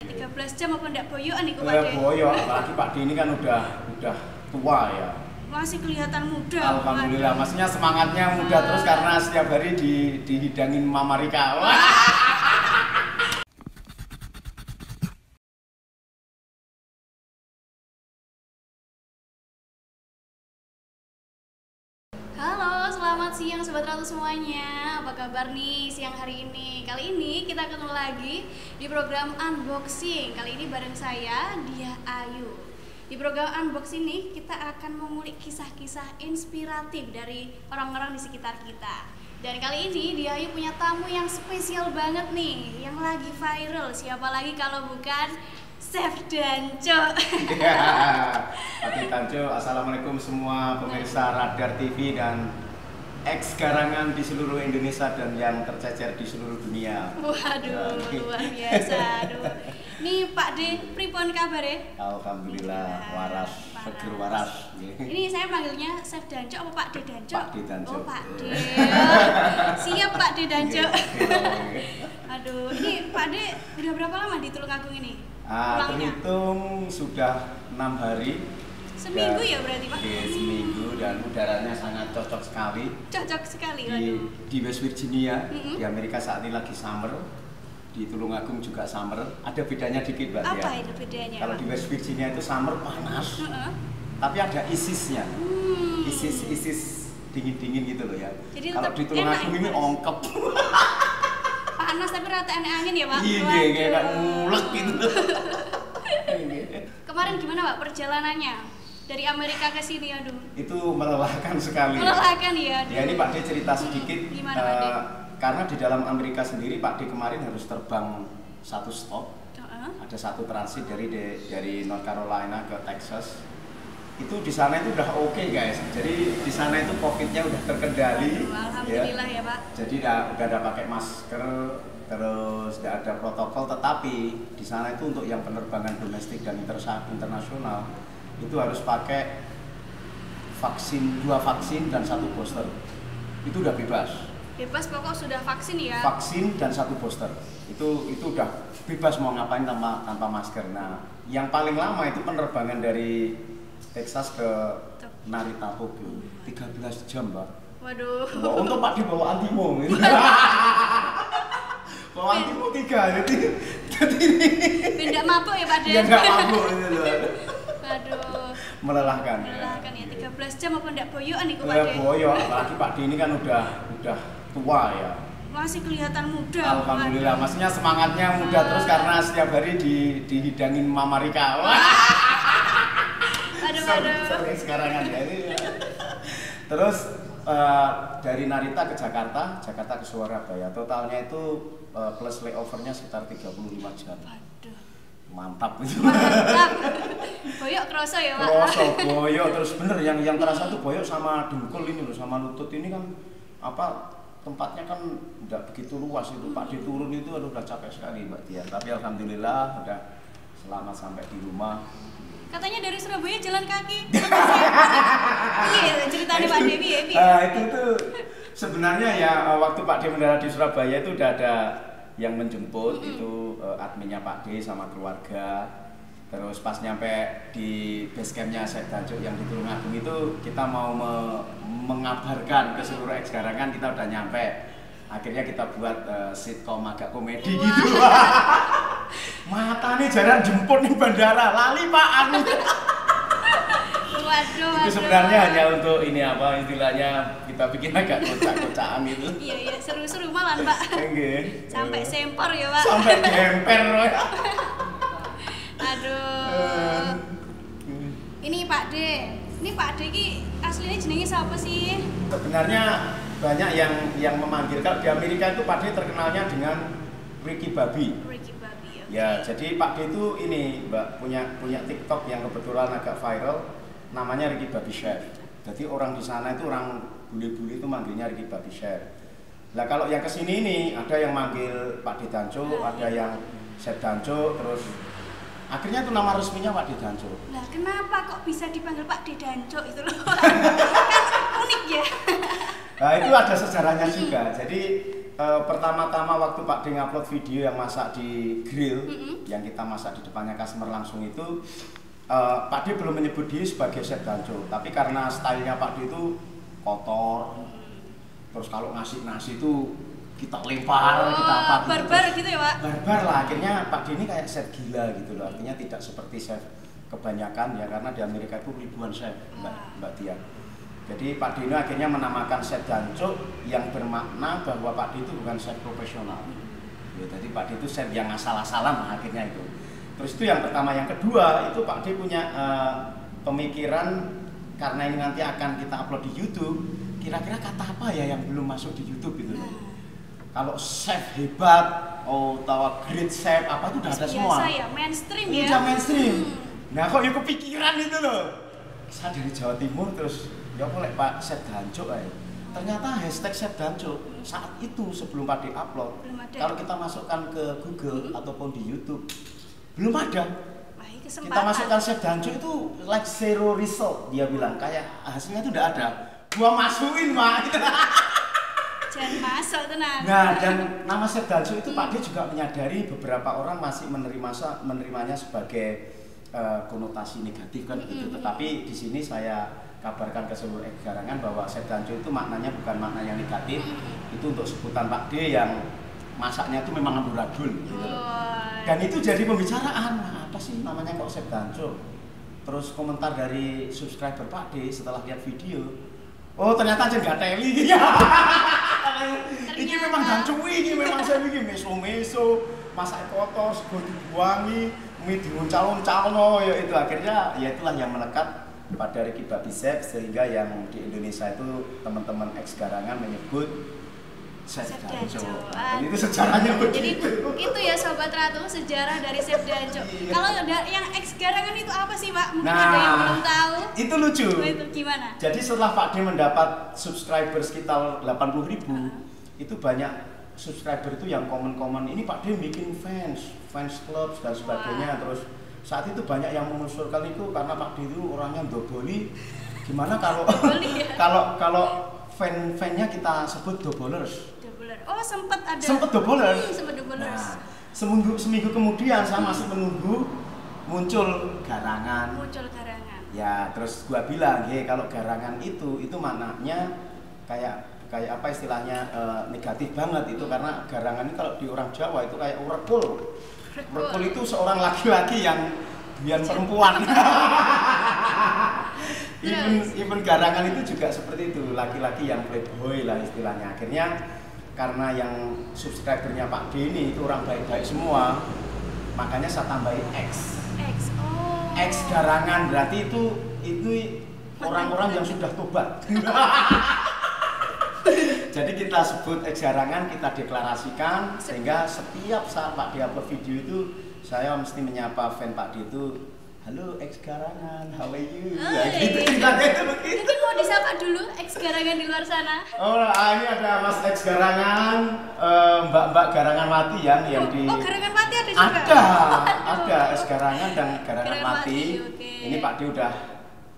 13 jam apa ndak boyoan iku Pak Ya De? boyo, apalagi Pak De ini kan udah tua ya. Masih kelihatan muda. Alhamdulillah, maksudnya semangatnya muda terus karena setiap hari dihidangin Mama Rika. Halo, selamat siang Sobat Ratu semuanya. Apa kabar nih siang hari ini? Kali ini kita ketemu lagi di program Unboxing. Kali ini bareng saya, Dia Ayu. Di program Unboxing ini kita akan mengulik kisah-kisah inspiratif dari orang-orang di sekitar kita. Dan kali ini Dia Ayu punya tamu yang spesial banget nih, yang lagi viral. Siapa lagi kalau bukan Chef Danco. Ya, Pak Danco, assalamualaikum semua pemirsa Radar TV dan ex garangan di seluruh Indonesia dan yang tercecer di seluruh dunia. Waduh, luar biasa. Aduh. Nih Pak De, pripun kabar ya? Alhamdulillah, waras, seger waras. Ini saya panggilnya Chef Danco apa Pak De Danco? Pak De Danco. Oh Pak De. Siap Pak De Danco. Aduh, ini Pak De udah berapa lama di Tulungagung ini? Terhitung sudah 6 hari. Seminggu ya berarti Pak? Iya, seminggu dan udaranya sangat cocok sekali. Cocok sekali. Di West Virginia, di Amerika saat ini lagi summer. Di Tulungagung juga summer. Ada bedanya dikit Mbak. Apa ya. itu bedanya? Kalau di West Virginia itu summer panas, tapi ada isisnya. Isis dingin-dingin gitu loh ya. Kalau di Tulungagung ini ongkep. Panas tapi rata angin ya Pak? Iya, kayak ngulek gitu. Kemarin gimana Pak perjalanannya? Dari Amerika ke sini, aduh. Itu melelahkan sekali. Melelahkan ya. Ya ini Pak De cerita sedikit. Gimana Pak De? Karena di dalam Amerika sendiri Pak De kemarin harus terbang satu stop. Ada satu transit dari North Carolina ke Texas. Itu di sana itu udah oke guys. Jadi di sana itu COVID-nya udah terkendali. Alhamdulillah ya Pak. Jadi udah ada pakai masker, terus udah ada protokol. Tetapi di sana itu untuk yang penerbangan domestik dan internasional itu harus pakai vaksin, 2 vaksin dan 1 booster. Itu udah bebas. Bebas pokok sudah vaksin ya. Vaksin dan 1 booster. Itu udah bebas mau ngapain tanpa masker. Nah, yang paling lama itu penerbangan dari Texas ke Narita, Tokyo. 13 jam, Mbak. Waduh. Untuk Pak De bawa antimo gitu. Bawa antimo 3 jadi Benda mabuk ya Pak De. Ya enggak mabuk gitu loh. Aduh. Melelahkan. Melelahkan ya 13 jam apa ndak boyoan iku Pak Ya De? boyo, apalagi Pak De ini kan udah tua ya. Masih kelihatan muda. Alhamdulillah, maksudnya semangatnya muda terus karena setiap hari dihidangin Mama Rika. Aduh. Sekarang ya ini. Terus dari Narita ke Jakarta ke Surabaya, totalnya itu plus layovernya sekitar 35 jam. Aduh. Mantap itu. Mantap. Boyok kerasa ya Pak? Kerasa boyok, terus bener yang terasa tuh boyok sama dengkul ini loh, sama lutut ini kan tempatnya kan tidak begitu luas itu. Pak De turun itu udah capek sekali Mbak Tia. Tapi alhamdulillah udah selamat sampai di rumah. Katanya dari Surabaya jalan kaki. Iya, ceritanya Pak De piye? Itu tuh sebenarnya ya waktu Pak De mendarat di Surabaya itu udah ada yang menjemput itu adminnya Pak De sama keluarga. Terus pas nyampe di base campnya Chef Danco yang di Tulungagung itu kita mau mengabarkan ke seluruh ex garangan kita udah nyampe. Akhirnya kita buat sitcom agak komedi gitu. Mata nih jarang jemput nih bandara, lali Pak anu. Waduh. Itu sebenarnya hanya untuk ini apa istilahnya kita bikin agak kocak-kocakan itu. Iya, seru-seru malah Pak. Sampai sempor ya Pak. Sampai gemper. Aduh. Ini Pak De. Ini Pak De ki aslinya jenenge siapa sih? Sebenarnya banyak yang memanggil. Kalau di Amerika itu Pak De terkenalnya dengan Ricky Bobby. Ricky Bobby ya. Ya, jadi Pak De itu ini Mbak punya TikTok yang kebetulan agak viral, namanya Ricky Bobby Chef. Jadi orang di sana itu orang bule-bule itu manggilnya Ricky Bobby Chef. Nah kalau yang kesini ini ada yang manggil Pak De Danco, ada yang Chef Danco, terus akhirnya itu nama resminya Pak De Danco. Nah kenapa kok bisa dipanggil Pak De Danco itu loh? Kan unik ya. Nah itu ada sejarahnya juga. Jadi pertama-tama waktu Pak D ngupload video yang masak di grill, yang kita masak di depannya customer langsung itu, Pak D belum menyebut diri sebagai chef Danco, tapi karena stylenya Pak D itu kotor, terus kalau ngasih nasi itu kita lempar, kita apa gitu. Barbar gitu ya Pak? Barbar lah, akhirnya Pak D ini kayak chef gila gitu loh, artinya tidak seperti chef kebanyakan ya, karena di Amerika itu ribuan chef, Mbak Tia. Jadi Pak D ini akhirnya menamakan chef Danco yang bermakna bahwa Pak D itu bukan chef profesional. Ya, jadi Pak D itu chef yang asal-asalan akhirnya itu. Terus itu yang pertama, yang kedua itu Pak D punya pemikiran karena ini nanti akan kita upload di YouTube. Kira-kira kata apa ya yang belum masuk di YouTube gitu loh. Kalau chef hebat, tahu great chef apa itu udah ada semua. Biasa ya, mainstream ya. Udah mainstream. Nah kok ya kepikiran itu loh. Saya dari Jawa Timur terus ya boleh Pak Chef Danco aja. Ternyata hashtag Chef Danco saat itu sebelum Pak D upload, kalau kita masukkan ke Google ataupun di YouTube belum ada. Kita masukkan Chef Danco itu like zero result, dia bilang kayak hasilnya itu udah ada. Gua masukin Pak. Jangan masuk tenang. Nah dan nama Chef Danco itu Pak D juga menyadari beberapa orang masih menerimanya sebagai konotasi negatif kan gitu. Tetapi di sini saya kabarkan ke seluruh Garangan bahwa Chef Danco itu maknanya bukan makna yang negatif, itu untuk sebutan Pak D yang masaknya itu memang amburadul gitu loh. Dan itu jadi pembicaraan, apa sih namanya kok Chef Danco? Terus komentar dari subscriber Pak D setelah lihat video, oh ternyata aja nggak teli gitu. Ini memang Danco ini memang saya bikin meso-meso, masak kotor, sego dibuangi, mie diuncal-uncalno, ya itu akhirnya ya itulah yang melekat pada Ricky Babi Chef, sehingga yang di Indonesia itu teman-teman ex Garangan menyebut Chef Danco. Dan itu sejarahnya begitu. Jadi itu ya Sobat Ratu, sejarah dari Chef Danco. Kalau yang ex Garangan itu apa sih Pak? Mungkin ada yang belum tahu. Itu lucu. Itu gimana? Jadi setelah Pak D mendapat subscriber sekitar 80.000, itu banyak subscriber itu yang komen-komen, ini Pak D bikin fans club dan sebagainya. Terus saat itu banyak yang mengusulkan itu karena Pak D itu orangnya doboli. Gimana kalau kalau fan-fannya kita sebut dobolers? Oh sempat ada. Sempat dobolers. Sempat dobolers. Nah, seminggu kemudian saya masih menunggu muncul Garangan. Ya terus gua bilang, kalau Garangan itu maknanya kayak apa istilahnya negatif banget itu, karena Garangan ini kalau di orang Jawa itu kayak urekul. Urekul itu seorang laki-laki yang biar perempuan. even Garangan itu juga seperti itu, laki-laki yang playboy lah istilahnya. Akhirnya karena yang subscribernya Pak D ini itu orang baik-baik semua, makanya saya tambahin X. X Garangan, berarti itu orang-orang yang sudah tobat. Jadi kita sebut ex Garangan, kita deklarasikan sehingga setiap saat Pak D upload video itu saya mesti menyapa fan Pak D itu, halo ex Garangan, how are you? Gitu ceritanya itu begitu. Mungkin mau disapa dulu ex Garangan di luar sana. Ini ada Mas ex Garangan, Mbak Garangan Mati yang di. Garangan Mati ada juga. Ada ex Garangan dan Garangan Mati. Okay. Ini Pak D udah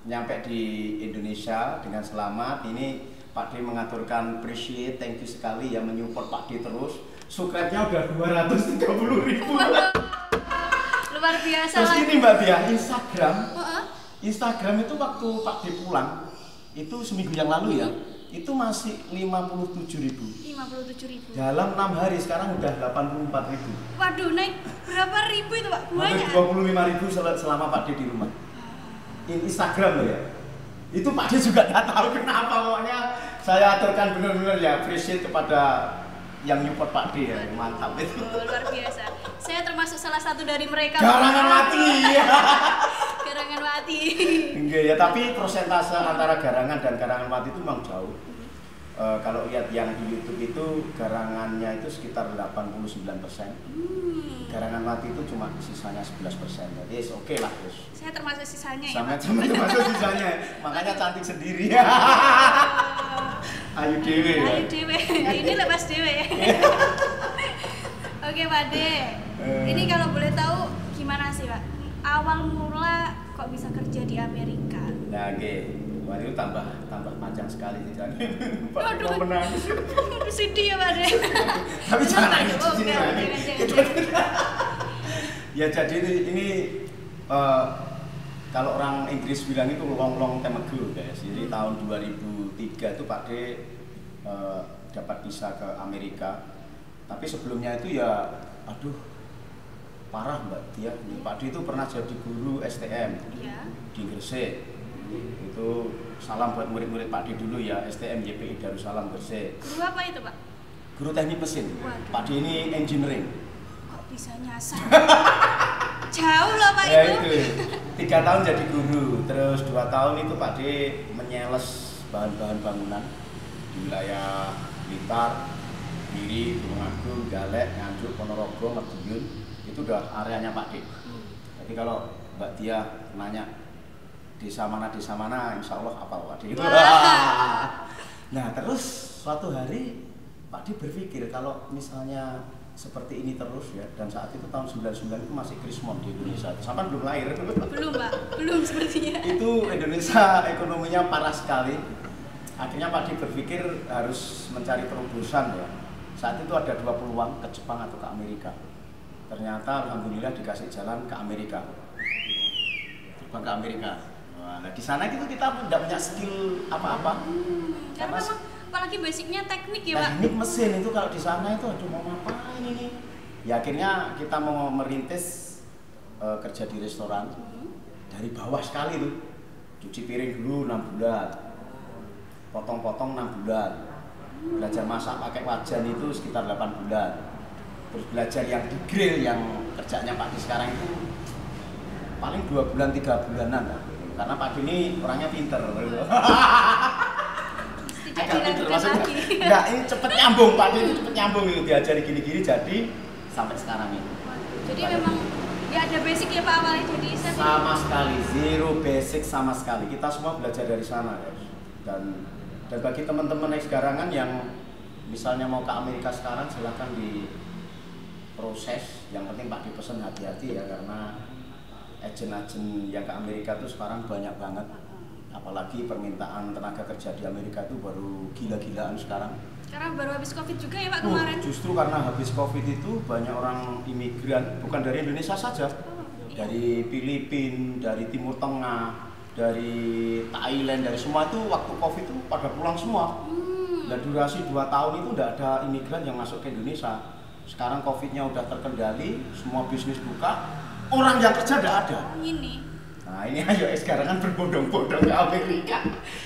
nyampe di Indonesia dengan selamat. Ini Pak D mengaturkan appreciate, thank you sekali ya menyupport Pak D terus. Subscribe-nya udah 230.000. Luar biasa. Terus ini Mbak Dia, Instagram itu waktu Pak D pulang, itu seminggu yang lalu ya, itu masih 57.000. Dalam 6 hari sekarang udah 84.000. Waduh, naik berapa ribu itu Pak? Banyak. 25.000 selama Pak D di rumah. Ini Instagram loh ya. Itu Pak D juga nggak tahu kenapa, pokoknya saya aturkan benar-benar ya appreciate kepada yang nyupport Pak D ya, mantap itu. Luar biasa. Saya termasuk salah satu dari mereka. Garangan Mati. Garangan Mati. Enggak ya, tapi persentase antara Garangan dan Garangan Mati itu memang jauh. Kalau lihat yang di YouTube itu Garangannya itu sekitar 89%. Garangan Mati itu cuma sisanya 11%. Jadi oke lah terus. Saya termasuk sisanya sama ya. Sama termasuk sisanya. Makanya cantik sendiri. Ayu dewe. Ayu dewe. Ini lepas dewe. Oke Pak D. Ini kalau boleh tahu gimana sih Pak? Awal mula kok bisa kerja di Amerika? Nah, oke. Wah itu tambah panjang sekali sih jadi. Pak Aduh. mau menangis. Sedih ya Pak De. Tapi jangan nangis di sini. Oke. Ya jadi ini kalau orang Inggris bilang itu long time ago guys. Jadi tahun 2003 itu Pak D dapat visa ke Amerika. Tapi sebelumnya itu ya aduh parah Mbak dia. Pak D itu pernah jadi guru STM di Gresik. Itu salam buat murid-murid Pak D dulu ya, STM YPI Darussalam Gresik. Guru apa itu Pak? Guru teknik mesin. Waduh. Pak D ini engineering. Kok bisa nyasar? Jauh loh Pak Ya itu. itu 3 tahun jadi guru, terus 2 tahun itu Pak D menyeles bahan-bahan bangunan di wilayah Blitar, Giri, Gunung Agung, Galek, Nganjuk, Ponorogo, Madiun. Itu udah areanya Pak D. Jadi kalau Mbak Dia nanya desa mana, insya Allah hafal Pak D. Nah terus suatu hari Pak D berpikir kalau misalnya seperti ini terus ya, dan saat itu tahun 99 itu masih krismon di Indonesia, sampai belum lahir. Belum Pak, belum sepertinya. Itu Indonesia ekonominya parah sekali. Akhirnya Pak D berpikir harus mencari terobosan ya. Saat itu ada 2 peluang ke Jepang atau ke Amerika. Ternyata alhamdulillah dikasih jalan ke Amerika. Terbang ke Amerika. Nah, di sana itu kita tidak punya skill apa-apa. Karena memang apalagi basicnya teknik ya Pak. Teknik mesin itu kalau di sana itu aduh mau ngapain ini. Ya akhirnya kita mau merintis kerja di restoran dari bawah sekali tuh. Cuci piring dulu 6 bulan. Potong-potong 6 bulan. Belajar masak pakai wajan itu sekitar 8 bulan. Terus belajar yang di grill yang kerjanya Pak Di sekarang itu paling 2 bulan 3 bulanan lah. Karena Pak Di ini orangnya pinter. Agak pinter maksudnya. Enggak, ini cepet nyambung Pak Di, cepet nyambung itu diajari gini-gini jadi sampai sekarang ini. Jadi memang ya ada basic ya Pak awalnya jadi chef. Sama sekali, zero basic sama sekali. Kita semua belajar dari sana guys. Dan bagi teman-teman ex-garangan yang misalnya mau ke Amerika sekarang silahkan diproses. Yang penting Pak dipesan hati-hati ya karena agen-agen yang ke Amerika itu sekarang banyak banget. Apalagi permintaan tenaga kerja di Amerika itu baru gila-gilaan sekarang. Karena baru habis Covid juga ya Pak kemarin. Justru karena habis Covid itu banyak orang imigran bukan dari Indonesia saja. Dari Filipina, dari Timur Tengah, dari Thailand, dari semua itu waktu Covid itu pada pulang semua. Dan durasi 2 tahun itu tidak ada imigran yang masuk ke Indonesia. Sekarang Covid-nya udah terkendali, semua bisnis buka, orang yang kerja tidak ada. Ini. Nah ini ayo sekarang kan berbondong-bondong ke Amerika.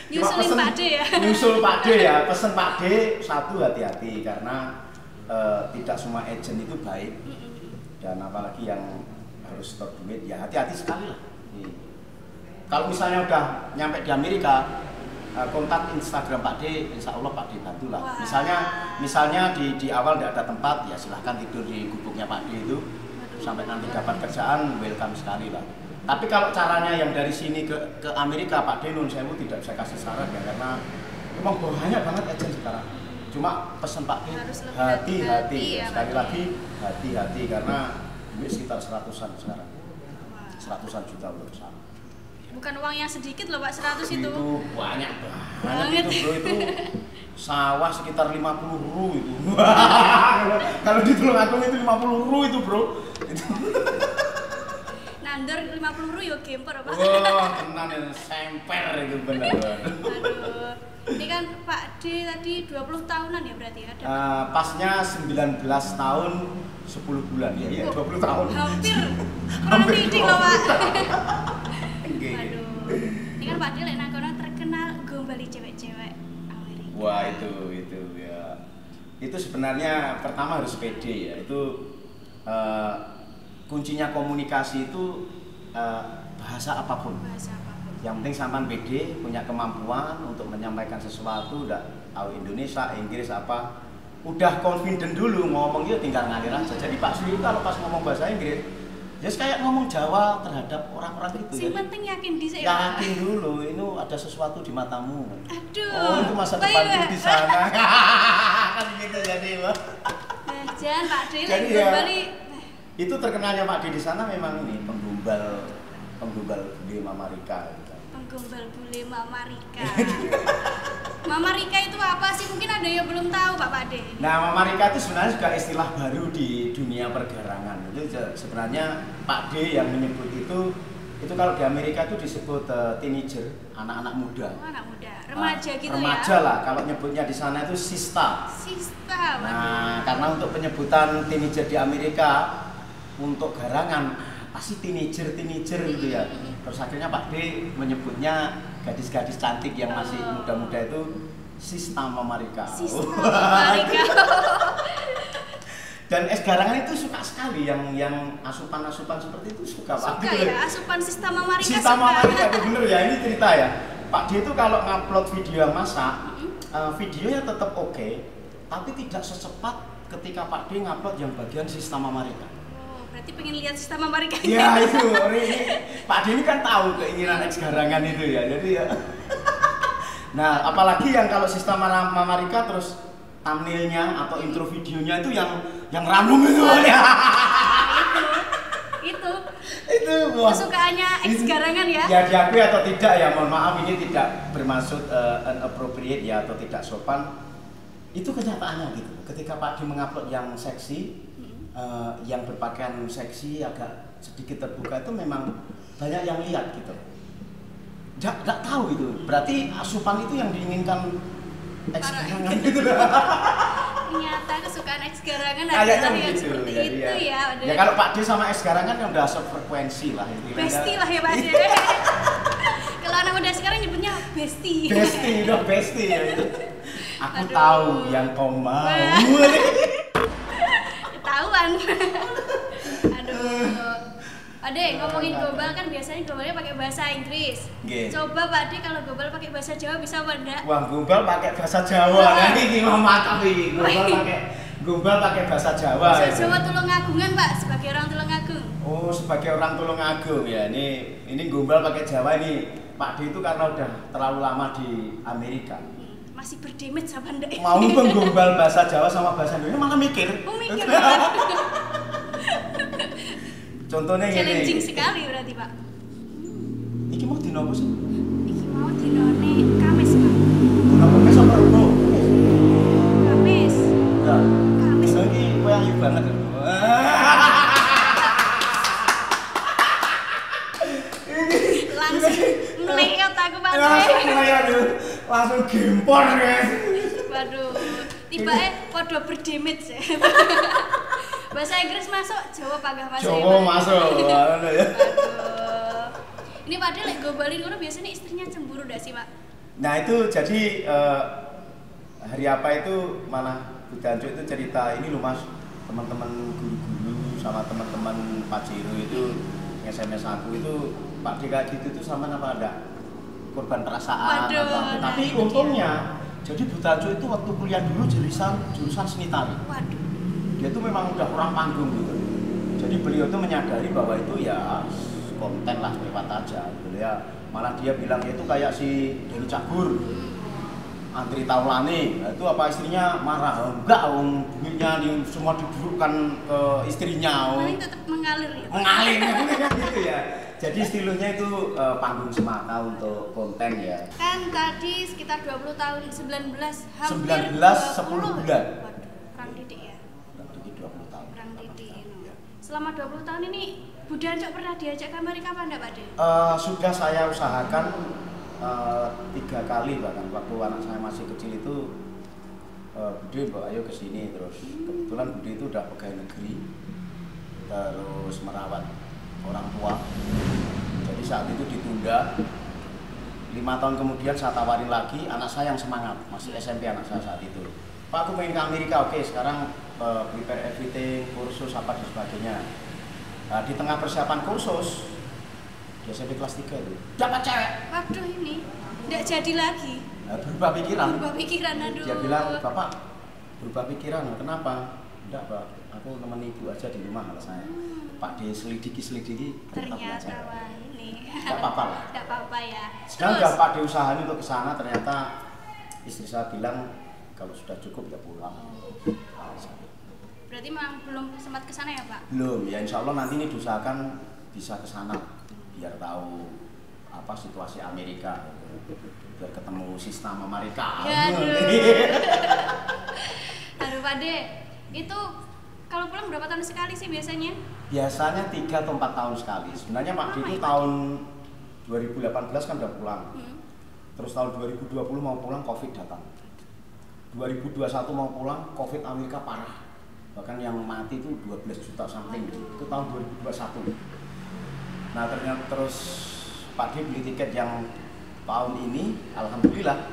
Nyusulin Pak D ya. Nyusul Pak D ya, pesen Pak D satu hati-hati karena tidak semua agent itu baik. Dan apalagi yang harus store duit ya hati-hati sekali lah. Kalau misalnya udah nyampe di Amerika, kontak Instagram Pak D, insya Allah Pak D bantulah. Misalnya di awal tidak ada tempat, ya silahkan tidur di gubuknya Pak D itu. Sampai nanti dapat kerjaan, welcome sekali lah. Tapi kalau caranya yang dari sini ke Amerika Pak D, nun sewu tidak bisa kasih saran ya karena memang banyak banget agen sekarang. Cuma pesan Pak D, hati-hati. Ya, sekali lagi hati-hati karena duit sekitar 100-an sekarang. 100-an juta loh sana. Bukan uang yang sedikit loh Pak, 100 itu. Itu banyak banget itu bro, itu sawah sekitar 50 ru itu. Kalau di Tulungagung itu 50 ru itu bro. Nandor 50 ru ya gemper Pak. Wah tenan ya, semper itu bener. Aduh. Ini kan Pak D tadi 20 tahunan ya berarti ya? Pasnya 19 tahun 10 bulan ya, iya 20 tahun. Hampir titik loh Pak. Okay. Aduh. Ini kan Pak D lek nang kono terkenal gombali cewek-cewek Amerika. Wah itu ya. Itu sebenarnya pertama harus pede ya. Itu kuncinya komunikasi itu bahasa apapun. Yang penting sampean pede, punya kemampuan untuk menyampaikan sesuatu, udah tahu Indonesia, Inggris apa, udah confident dulu ngomong ya tinggal ngalir aja. Jadi Pak Sri kalau pas ngomong bahasa Inggris, ya kayak ngomong Jawa terhadap orang-orang itu. Yang penting yakin di saya. Yakin dulu, ini ada sesuatu di matamu. Aduh. Oh itu masa depanku di sana. Kan gitu jadi Pak. Jangan Pak D Jadi lagi kembali. Itu terkenalnya Pak D di sana memang ini penggumbal game Amerika gitu. menggombal bule Mama Rika. Mama Rika itu apa sih? Mungkin ada yang belum tahu Pak Pade. Nah, Mama Rika itu sebenarnya juga istilah baru di dunia pergerangan. Itu sebenarnya Pak D yang menyebut itu kalau di Amerika itu disebut teenager, anak-anak muda. Oh, anak muda, remaja gitu remaja ya? lah, kalau nyebutnya di sana itu sista. Sista. Nah, karena untuk penyebutan teenager di Amerika untuk garangan pasti teenager gitu ya. Terus akhirnya Pak D menyebutnya gadis-gadis cantik yang masih muda-muda itu sista Mama Rika. Sista Mama Rika. Dan es garangan itu suka sekali yang asupan-asupan seperti itu suka Pak. Suka ya, asupan sista Mama Rika. Sista Mama Rika itu bener ya, ini cerita ya. Pak D itu kalau ngupload video yang masak, videonya tetap oke, tapi tidak secepat ketika Pak D ngupload yang bagian sista Mama Rika. Oh, berarti pengen lihat sista Mama Rika. Ya itu, ini Pak D ini kan tahu keinginan es garangan itu ya, jadi ya. Nah, apalagi yang kalau sista Mama Rika terus thumbnailnya atau intro videonya itu yang ranum itu ya. Itu kesukaannya ex garangan ya. Ya diakui atau tidak ya, mohon maaf ini tidak bermaksud inappropriate ya atau tidak sopan. Itu kenyataannya gitu. Ketika Pak D mengupload yang seksi, yang berpakaian seksi agak sedikit terbuka itu memang banyak yang lihat gitu. Nggak tahu itu. Berarti asupan itu yang diinginkan ex garangan gitu. Ternyata kesukaan ex garangan kayaknya adalah yang begitu. seperti Jadi itu ya. Ya kalau Pak D sama ex garangan kan udah sefrekuensi lah. Bestie lah ya Pak D. Kalau anak muda sekarang nyebutnya bestie. Bestie, udah bestie ya itu. Aku tahu yang kau mau. Ketahuan. Aduh. Pak D, ngomongin gombal kan biasanya gombalnya pakai bahasa Inggris. Coba Pak D kalau gombal pakai bahasa Jawa bisa apa enggak? Wah, gombal pakai bahasa Jawa. Nanti gimana mantap iki. Gombal pakai bahasa Jawa. Bahasa Jawa Tulungagungan, Pak, sebagai orang Tulungagung. Oh, sebagai orang Tulungagung ya. Ini gombal pakai Jawa ini. Pak D itu karena udah terlalu lama di Amerika. Masih berdamage apa enggak? Mau menggombal bahasa Jawa sama bahasa Indonesia malah mikir. Oh, mikir. Contohnya gini. Challenging sekali berarti, Pak. Iki mau dino apa sih? Iki mau dinone Kamis, Pak. Dino Kamis apa Rebo? Kamis. Ya. Kamis. Dino iki kowe ayu banget. Langsung meleot aku, Pak. Langsung gempor, guys. Waduh. Tiba podo berdamage ya. Bahasa Inggris masuk, Jawa panggah masuk. Jawa masuk. Ya. Aduh. Ini padahal lek gombalin ngono biasanya istrinya cemburu ndak sih, Pak? Nah, itu jadi hari apa itu malah Bu Danjo itu cerita ini loh Mas, teman-teman guru-guru sama teman-teman Pak Jiro itu SMS aku itu Pak D kayak gitu tuh sama apa ada korban perasaan. Waduh, tapi untungnya jadi Bu Danjo itu waktu kuliah dulu jurusan seni tari. Waduh. Dia tuh memang udah orang panggung gitu. Jadi beliau tuh menyadari bahwa itu ya konten lah lewat aja. Ya malah dia bilang itu kayak si Denny Cagur, Andri Taulani. Nah, itu apa istrinya marah? Enggak, duitnya semua diburukkan ke istrinya. Paling tetap mengalir ya. Mengalir gitu ya. Jadi stilunya itu panggung semata untuk konten ya. Kan tadi sekitar 20 tahun, 19 hampir 19 10 bulan. Waduh, kurang didik ya. Kurang 20 tahun. Kurang didik. Selama 20 tahun ini Bu Danjo pernah diajak ke Amerika apa enggak, Pak De? Sudah saya usahakan 3 kali bahkan waktu anak saya masih kecil itu Bude bawa ayo ke sini terus kebetulan Bude itu udah pegawai negeri terus merawat orang tua. Jadi saat itu ditunda. 5 tahun kemudian saya tawarin lagi, anak saya yang semangat, masih SMP anak saya saat itu. Pak, aku pengen ke Amerika, oke sekarang prepare everything, kursus apa dan sebagainya. Nah, di tengah persiapan kursus, di SMP kelas 3 itu, dapat cewek. Waduh, ini enggak jadi lagi. Nah, berubah pikiran. Berubah pikiran, aduh. Dia bilang, Bapak berubah pikiran, kenapa? Enggak, Pak, aku nemen ibu aja di rumah kalau saya. Pak diselidiki ternyata wah ini enggak apa-apa lah. Enggak apa-apa ya. Sekarang udah Pak diusahain untuk ke sana, ternyata istri saya bilang kalau sudah cukup ya pulang. Berarti memang belum sempat ke sana ya, Pak? Belum, ya insya Allah nanti ini diusahakan bisa ke sana biar tahu apa situasi Amerika biar ketemu sistem Amerika. Aduh Pak De, itu kalau pulang berapa tahun sekali sih biasanya? Biasanya 3 atau 4 tahun sekali. Sebenarnya Pak D itu tahun 2018 kan udah pulang. Terus tahun 2020 mau pulang, Covid datang. 2021 mau pulang, Covid Amerika parah. Bahkan yang mati itu 12 juta something. Itu tahun 2021. Nah ternyata terus Pak D beli tiket yang tahun ini, alhamdulillah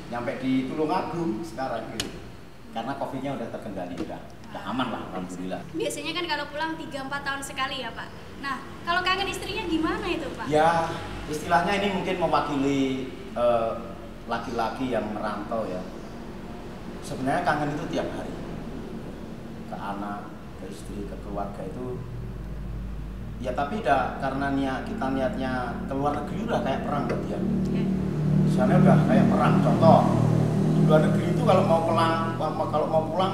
nyampe di Tulungagung sekarang gitu. Karena Covid-nya udah terkendali, udah aman lah, alhamdulillah. Biasanya kan kalau pulang 3-4 tahun sekali ya Pak. Nah kalau kangen istrinya gimana itu Pak? Ya istilahnya ini mungkin mewakili laki-laki yang merantau ya. Sebenarnya kangen itu tiap hari. Ke anak, ke istri, ke keluarga itu. Ya tapi karena kita niatnya keluar negeri udah kayak perang buat dia. Misalnya udah kayak perang, contoh di luar negeri itu kalau mau pulang,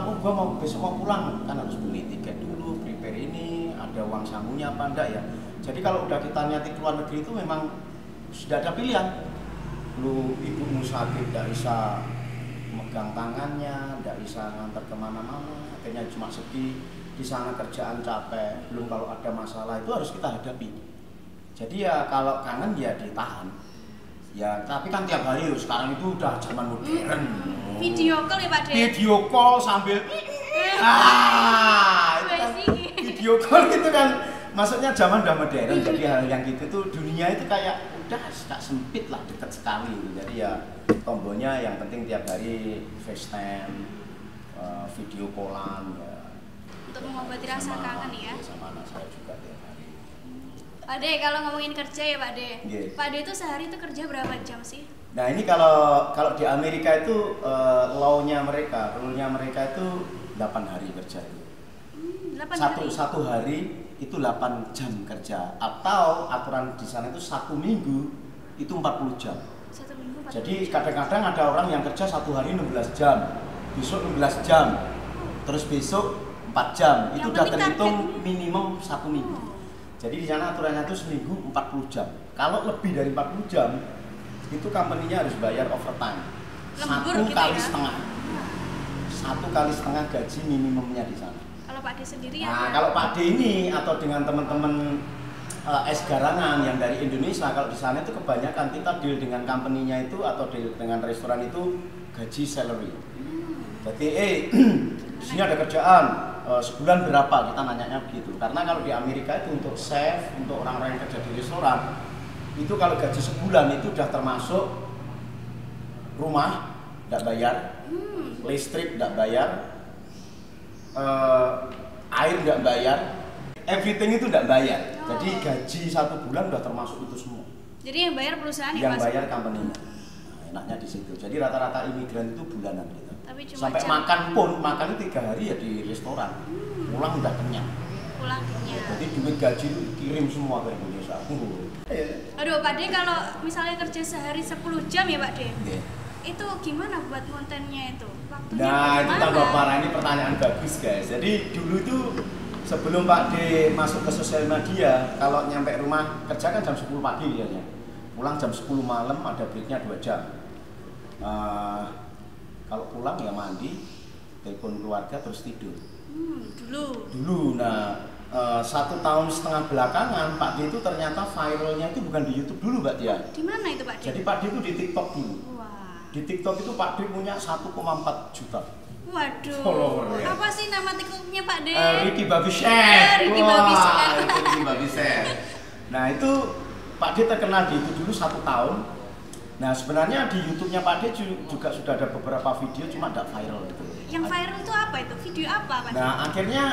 oh gua besok mau pulang kan harus beli tiket dulu, prepare ini, ada uang sanggunya apa enggak ya. Jadi kalau udah kita niati keluar negeri itu memang sudah ada pilihan. Lu ibumu sakit, tidak bisa megang tangannya, tidak bisa ngantar kemana-mana, akhirnya cuma sedih. Di sana kerjaan capek, belum kalau ada masalah itu harus kita hadapi. Jadi ya kalau kangen ya ditahan. Ya tapi kan tiap hari sekarang itu udah zaman modern. Video call ya Pak De? Video call sambil itu kan video call itu kan maksudnya zaman udah modern. Jadi hal yang gitu tuh dunia itu kayak udah tak sempit lah, dekat sekali gitu. Jadi ya tombolnya yang penting tiap hari FaceTime, video callan ya. Untuk mengobati rasa kangen ya. Sama anak saya juga tiap hari. Pak De, kalau ngomongin kerja ya Pak De. Yeah. Pak De itu sehari itu kerja berapa jam sih? Nah ini kalau di Amerika itu law-nya mereka, rule-nya mereka itu 8 hari kerja itu. 8 hari? Satu hari itu 8 jam kerja, atau aturan di sana itu 1 minggu itu 40 jam. 1 minggu 40 Jadi jam. kadang-kadang ada orang yang kerja 1 hari 16 jam, besok 16 jam, terus besok 4 jam. Itu udah terhitung minimum 1 minggu. Jadi di sana aturannya itu seminggu 40 jam. Kalau lebih dari 40 jam, itu company-nya harus bayar overtime. Lembur 1 gitu kali ya? setengah. 1 kali setengah gaji minimumnya di sana. Kalau Pak De sendiri ya? Nah, kalau Pak D ini atau dengan teman-teman es garangan yang dari Indonesia, kalau di sana itu kebanyakan kita deal dengan company-nya itu atau deal dengan restoran itu gaji salary. Jadi di sini ada kerjaan sebulan berapa, kita nanyanya begitu. Karena kalau di Amerika itu untuk chef, untuk orang-orang yang kerja di restoran, itu kalau gaji sebulan itu udah termasuk rumah tidak bayar, listrik tidak bayar, air tidak bayar, everything itu tidak bayar. Jadi gaji 1 bulan udah termasuk itu semua. Jadi yang bayar perusahaan ya Yang Mas? bayar company-nya. Nah, enaknya di situ. Jadi rata-rata imigran itu bulanan gitu. Tapi cuma Sampai makan pun, makan itu 3 hari ya di restoran. Pulang udah kenyang. pulangnya. Jadi duit gaji itu kirim semua ke Indonesia. Aduh Pak De, kalau misalnya kerja sehari 10 jam ya Pak De, Yeah. itu gimana buat kontennya itu? Waktunya Nah itu bagaimana? tambah parah, ini pertanyaan bagus guys. Jadi dulu itu sebelum Pak D masuk ke sosial media, kalau nyampe rumah kerja kan jam 10 pagi biasanya, pulang jam 10 malam, ada breaknya 2 jam. Kalau pulang ya mandi, telepon keluarga terus tidur. Dulu, nah 1,5 tahun belakangan Pak D itu ternyata viralnya itu bukan di YouTube dulu Mbak Tia. Di mana itu Pak De? Jadi Pak D itu di TikTok dulu. Wah. Di TikTok itu Pak D punya 1,4 juta. Waduh. Follower ya. Apa sih nama TikToknya Pak De? Ricky Babi Chef. Ricky Babi Chef. Itu Ricky Babi Chef. Nah itu Pak D terkenal di itu dulu 1 tahun. Nah sebenarnya di YouTube-nya Pak D juga sudah ada beberapa video, cuma tidak viral itu. Yang viral itu apa itu? Video apa Pak De? Nah akhirnya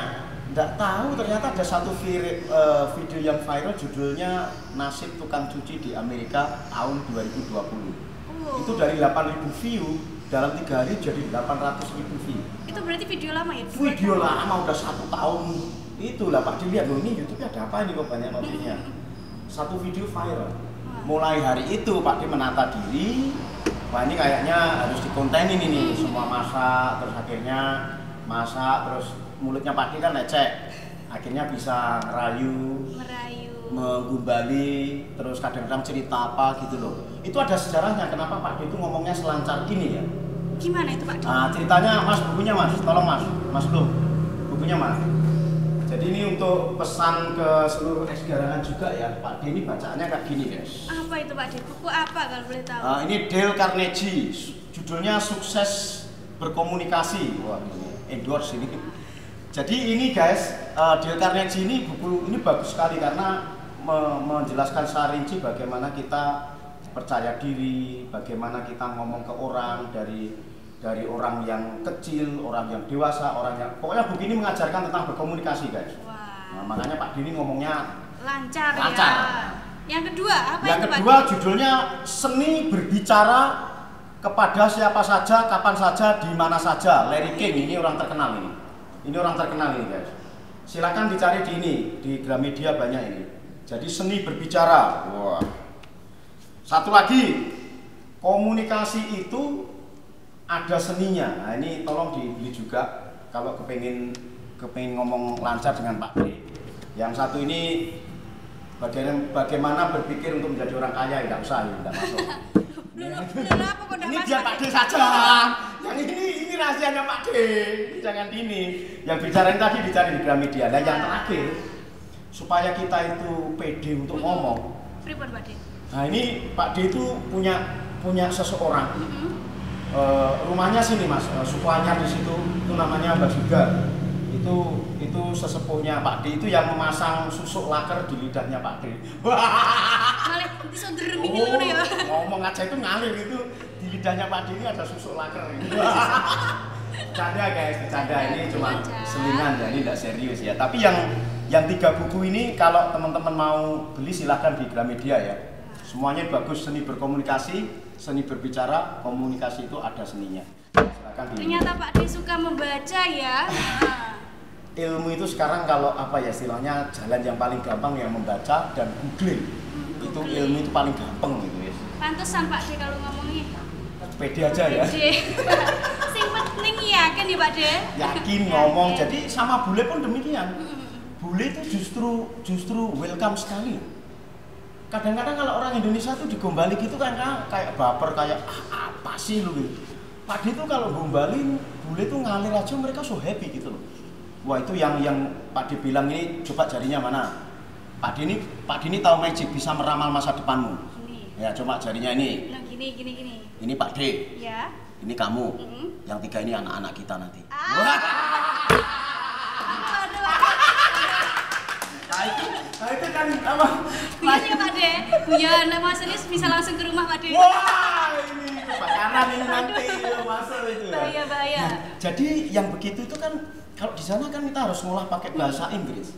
tidak tahu, ternyata ada satu video yang viral, judulnya Nasib Tukang Cuci di Amerika tahun 2020. Itu dari 8.000 view, dalam 3 hari jadi 800.000 view. Itu berarti video lama ya? Video lama, udah 1 tahun. Itulah Pak dilihat loh, ini YouTube ada apa ini kok banyak notinya. Satu video viral. Mulai hari itu Pak D menata diri, wah ini kayaknya harus dikontenin ini, semua masak, terus akhirnya masak, terus mulutnya Pak D kan lecek, akhirnya bisa merayu, menggumbali, terus kadang-kadang cerita apa gitu loh. Itu ada sejarahnya kenapa Pak D itu ngomongnya selancar ini ya. Gimana itu Pak D? Nah, ceritanya Mas, bukunya Mas, tolong Mas. Mas belum? Bukunya Mas. Jadi ini untuk pesan ke seluruh ex-garangan juga ya, Pak D ini bacaannya kayak gini guys. Apa itu Pak D? Buku apa kalau boleh tahu? Ini Dale Carnegie, judulnya Sukses Berkomunikasi. Wah ini endorse ini. Jadi ini guys, Dale Carnegie ini buku ini bagus sekali karena menjelaskan secara rinci bagaimana kita percaya diri, bagaimana kita ngomong ke orang dari orang yang kecil, orang yang dewasa, orang yang pokoknya buku ini mengajarkan tentang berkomunikasi guys. Wah. Nah, makanya Pak Dini ngomongnya lancar. Ya. Yang kedua apa yang itu Pak kedua D? judulnya Seni Berbicara Kepada Siapa Saja, Kapan Saja, Di Mana Saja. Larry King ini orang terkenal ini. Ini orang terkenal ini guys. Silakan dicari di Gramedia banyak ini. Jadi seni berbicara. Wah. Satu lagi, komunikasi itu ada seninya. Nah ini tolong dibeli juga kalau kepengen ngomong lancar dengan Pak D. Yang satu ini bagaimana berpikir untuk menjadi orang kaya, tidak usah, tidak masuk. Ini dia Pak D saja. Yang ini rahasianya Pak D. Jangan ini. Yang bicarain tadi dicari di Gramedia. Nah yang terakhir, supaya kita itu pede untuk ngomong. Pripun Pak D? Nah ini Pak D itu punya seseorang. Rumahnya sini Mas, suku anyar di situ. Itu namanya Mbak Juga. Itu sesepuhnya Pak D itu yang memasang susuk laker di lidahnya Pak D. Malah iso deremi ngono ya. Ngomong aja itu ngalir itu di lidahnya Pak D ini ada susuk laker. Bercanda guys, bercanda ini cuma selingan ya, ini tidak serius ya. Tapi yang 3 buku ini kalau teman-teman mau beli silahkan di Gramedia ya. Semuanya bagus, seni berkomunikasi, seni berbicara, komunikasi itu ada seninya. Silakan di. Ternyata Pak D suka membaca ya. Ilmu itu sekarang kalau apa ya istilahnya jalan yang paling gampang yang membaca dan googling. Itu ilmu itu paling gampang gitu ya. Pantesan Pak D kalau ngomongnya. Pede aja ya. Sing penting yakin ya Pak D. Yakin ngomong. Jadi sama bule pun demikian. Bule itu justru welcome sekali. Kadang-kadang kalau orang Indonesia tuh digombali gitu kan kayak baper kayak apa sih lu gitu. Pak D itu kalau gombalin bule tuh ngalir aja mereka so happy gitu loh. Wah itu yang Pak D bilang ini coba jarinya mana? Pak D ini tahu magic bisa meramal masa depanmu. Gini. Ya coba jarinya ini. Nah, gini. Ini Pak D. Ya. Ini kamu. Yang 3 ini anak-anak kita nanti. Nah itu kan apa? Guyon ya Pak D. Guyon, Mas ini bisa langsung ke rumah Pak D. Wah ini kebakaran ini nanti masuk itu. Bahaya. Nah, jadi yang begitu itu kan kalau di sana kan kita harus ngolah pakai bahasa Inggris.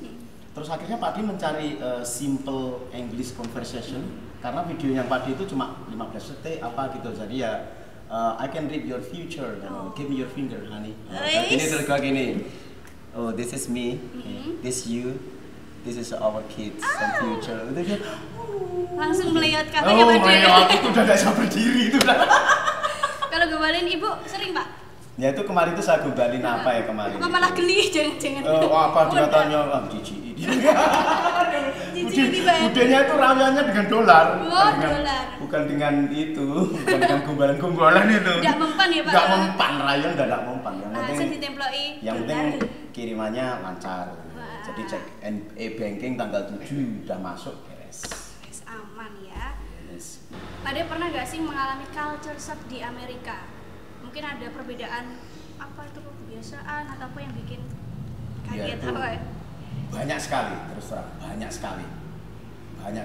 Terus akhirnya Pak D mencari simple English conversation karena video yang Pak D itu cuma 15 detik apa gitu. Jadi ya I can read your future. Give me your finger, honey. Ini terus kayak gini. Oh, this is me. This you. This is our kids and future. Langsung melihat katanya Pak D. Melihat itu udah gak bisa berdiri itu udah. Kalau gombalin Ibu sering Pak? Ya itu kemarin itu saya gombalin apa ya kemarin? Kok malah geli jangan. Apa dia tanya cici ini. Budenya itu rawiannya dengan dolar. Dolar. Bukan dengan itu, bukan dengan gombalan-gombalan itu. Tidak mempan ya Pak? Tidak mempan, rayon tidak mempan. Yang penting ditemploki. Yang penting kirimannya lancar. Jadi cek e-banking tanggal 7 udah masuk beres. Aman ya. Yes. Pak D pernah gak sih mengalami culture shock di Amerika? Mungkin ada perbedaan apa itu kebiasaan atau apa yang bikin kaget Ya, apa ya? Banyak sekali, terus terang banyak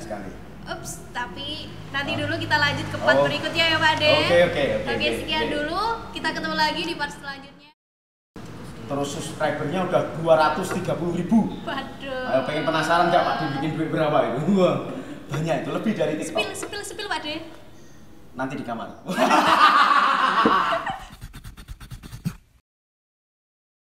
sekali. Ups, tapi nanti dulu kita lanjut ke part berikutnya ya Pak D. Oke, sekian dulu. Kita ketemu lagi di part selanjutnya. Terus subscribernya udah 230.000. Waduh. Ayo pengen penasaran nggak Pak dibikin duit berapa itu? Wah, banyak itu lebih dari TikTok. Spill Pak D. Nanti di kamar.